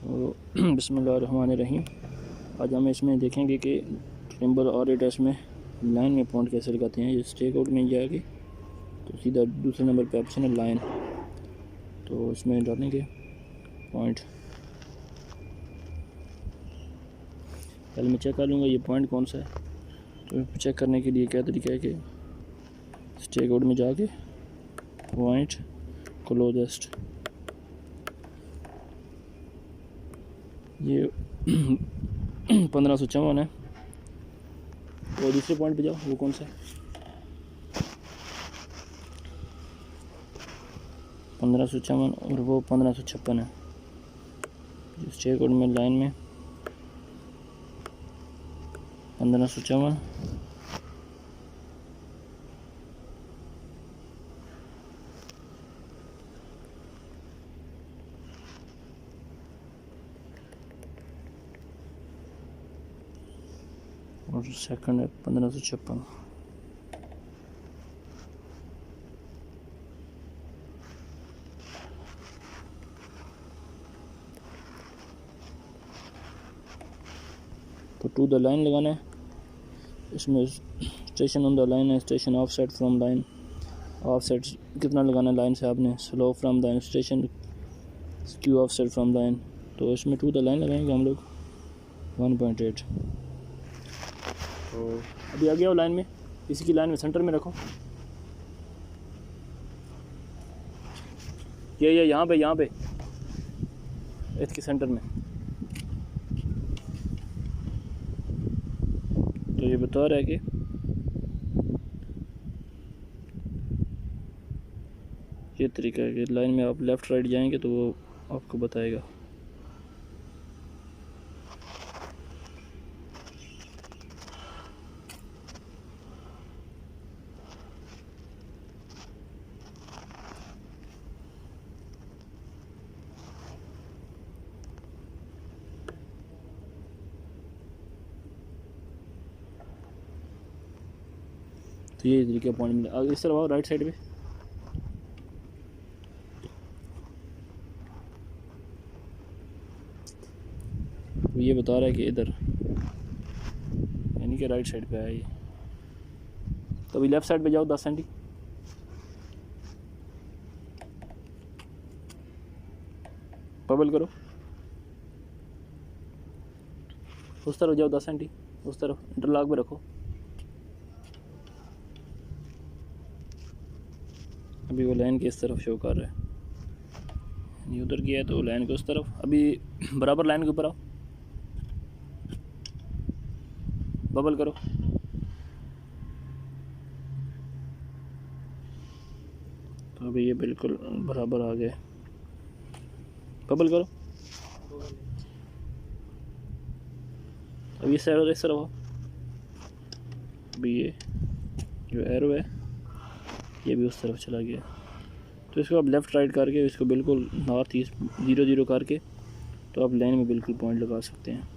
तो बिस्मिल्लाहिर्रहमानिर्रहीम। आज हम इसमें देखेंगे कि ट्रिम्बल और एडस में लाइन में पॉइंट कैसे लगाते हैं। ये स्टेक आउट में जाएगी तो सीधा दूसरे नंबर पे ऑप्शन है लाइन, तो इसमें डालेंगे पॉइंट। पहले मैं चेक कर लूँगा ये पॉइंट कौन सा है। तो चेक करने के लिए क्या तरीका है कि स्टेक आउट में जाके पॉइंट क्लोजेस्ट, ये 1554 है। और दूसरे पॉइंट पे जाओ, वो कौन सा है 1554 और वो 1556 है। स्टेक आउट में लाइन में 1554 और सेकंड है 1556। तो टू द लाइन लगाना है। इसमें स्टेशन ऑन द लाइन है, station of set from line. Of set कितना लगाना है लाइन से आपने, slow from line, station Q of set from line. तो इसमें टू द लाइन लगाएंगे हम लोग 1.8। तो अभी आ गया हो लाइन में, इसी की लाइन में सेंटर में रखो। ये यहाँ पे इसके सेंटर में। तो ये बता रहा है कि ये तरीका है कि लाइन में आप लेफ़्ट राइट जाएंगे तो वो आपको बताएगा। तो ये तरीके पॉइंट मिले। आगे इस तरफ आओ, राइट साइड पे। तो ये बता रहा है कि इधर, यानी कि राइट साइड पे है ये। तो अभी लेफ़्ट साइड पे जाओ 10 सेंटी, बबल करो, उस तरफ जाओ 10 सेंटी, उस तरफ इंटरलॉक में रखो। अभी वो लाइन के इस तरफ शो कर रहा है, ये उधर गया है तो लाइन के उस तरफ। अभी बराबर लाइन के ऊपर आओ, बबल करो। तो अभी ये बिल्कुल बराबर आ गए, बबल करो। अभी इस तरफ आओ। अभी ये जो एरो है ये भी उस तरफ चला गया। तो इसको आप लेफ़्ट राइट करके इसको बिल्कुल नॉर्थ ईस्ट 0 0 करके तो आप लाइन में बिल्कुल पॉइंट लगा सकते हैं।